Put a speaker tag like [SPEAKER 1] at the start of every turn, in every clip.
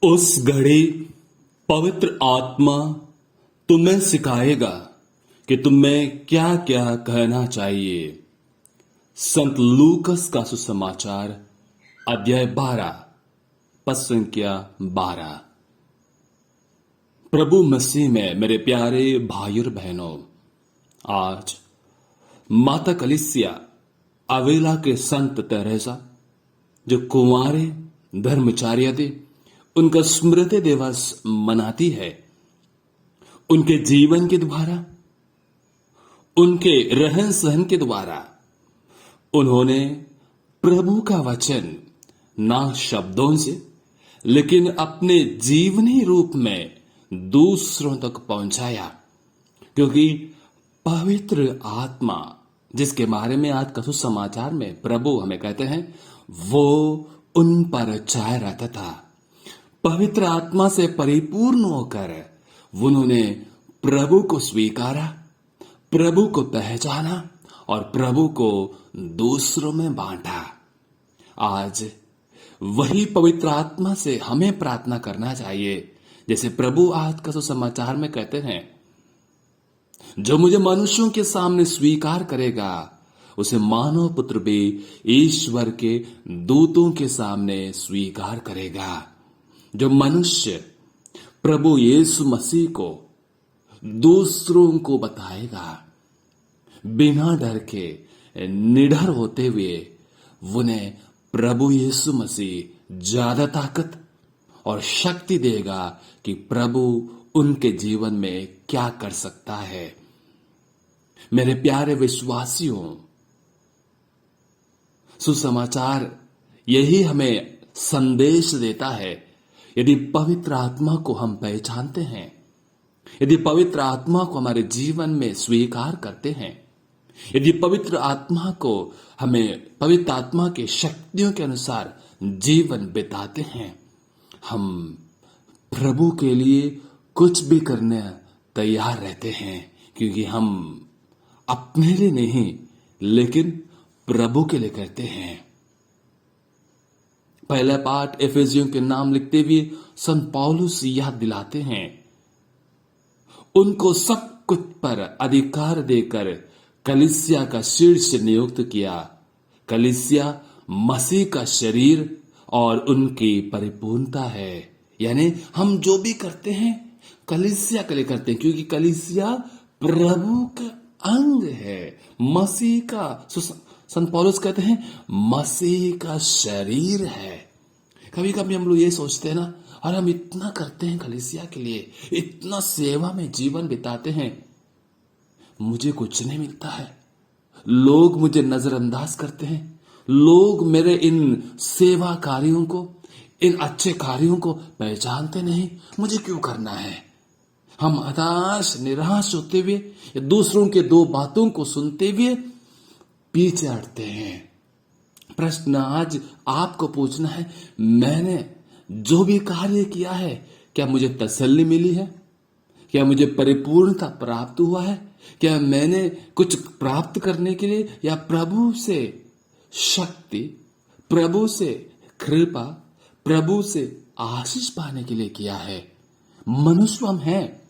[SPEAKER 1] उस घड़ी पवित्र आत्मा तुम्हें सिखाएगा कि तुम्हें क्या क्या कहना चाहिए। संत लूकस का सुसमाचार अध्याय 12 पद संख्या 12। प्रभु मसीह में मेरे प्यारे भाई और बहनों, आज माता कलीसिया अवेला के संत तेरेसा जो कुंवारे धर्मचार्य थे, उनका स्मृति दिवस मनाती है। उनके जीवन के द्वारा, उनके रहन सहन के द्वारा उन्होंने प्रभु का वचन ना शब्दों से लेकिन अपने जीवनी रूप में दूसरों तक पहुंचाया। क्योंकि पवित्र आत्मा जिसके बारे में आज का सुसमाचार में प्रभु हमें कहते हैं, वो उन पर छाया रहता था। पवित्र आत्मा से परिपूर्ण होकर उन्होंने प्रभु को स्वीकारा, प्रभु को पहचाना और प्रभु को दूसरों में बांटा। आज वही पवित्र आत्मा से हमें प्रार्थना करना चाहिए, जैसे प्रभु आज का सुसमाचार में कहते हैं, जो मुझे मनुष्यों के सामने स्वीकार करेगा उसे मानव पुत्र भी ईश्वर के दूतों के सामने स्वीकार करेगा। जो मनुष्य प्रभु यीशु मसीह को दूसरों को बताएगा, बिना डर के निडर होते हुए, उन्हें प्रभु यीशु मसीह ज्यादा ताकत और शक्ति देगा कि प्रभु उनके जीवन में क्या कर सकता है। मेरे प्यारे विश्वासियों, सुसमाचार यही हमें संदेश देता है। यदि पवित्र आत्मा को हम पहचानते हैं, यदि पवित्र आत्मा को हमारे जीवन में स्वीकार करते हैं, यदि पवित्र आत्मा को हमें पवित्र आत्मा के शक्तियों के अनुसार जीवन बिताते हैं, हम प्रभु के लिए कुछ भी करने तैयार रहते हैं। क्योंकि हम अपने लिए नहीं लेकिन प्रभु के लिए करते हैं। पहला पाठ एफेसियों के नाम लिखते हुए संत पौलुस याद दिलाते हैं, उनको सब कुछ पर अधिकार देकर कलीसिया का शीर्ष नियुक्त किया। कलीसिया मसीह का शरीर और उनकी परिपूर्णता है। यानी हम जो भी करते हैं कलीसिया के लिए करते हैं, क्योंकि कलीसिया प्रभु का अंग है, मसीह का। संत पौलुस कहते हैं मसीह का शरीर है। कभी कभी हम लोग ये सोचते हैं ना, और हम इतना करते हैं कलीसिया के लिए, इतना सेवा में जीवन बिताते हैं, मुझे कुछ नहीं मिलता है, लोग मुझे नजरअंदाज करते हैं, लोग मेरे इन सेवा कार्यों को, इन अच्छे कार्यों को पहचानते नहीं, मुझे क्यों करना है। हम हताश निराश होते हुए दूसरों के दो बातों को सुनते हुए पीछे हटते हैं। प्रश्न आज आपको पूछना है, मैंने जो भी कार्य किया है, क्या मुझे तसल्ली मिली है? क्या मुझे परिपूर्णता प्राप्त हुआ है? क्या मैंने कुछ प्राप्त करने के लिए या प्रभु से शक्ति, प्रभु से कृपा, प्रभु से आशीष पाने के लिए किया है? मनुष्य हम हैं,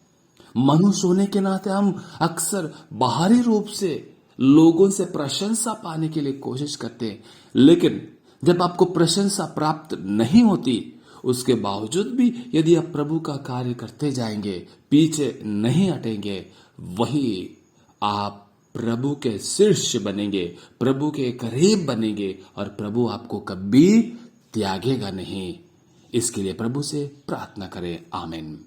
[SPEAKER 1] मनुष्य होने के नाते हम अक्सर बाहरी रूप से लोगों से प्रशंसा पाने के लिए कोशिश करते हैं, लेकिन जब आपको प्रशंसा प्राप्त नहीं होती, उसके बावजूद भी यदि आप प्रभु का कार्य करते जाएंगे, पीछे नहीं हटेंगे, वही आप प्रभु के शिष्य बनेंगे, प्रभु के करीब बनेंगे और प्रभु आपको कभी त्यागेगा नहीं। इसके लिए प्रभु से प्रार्थना करें। आमीन।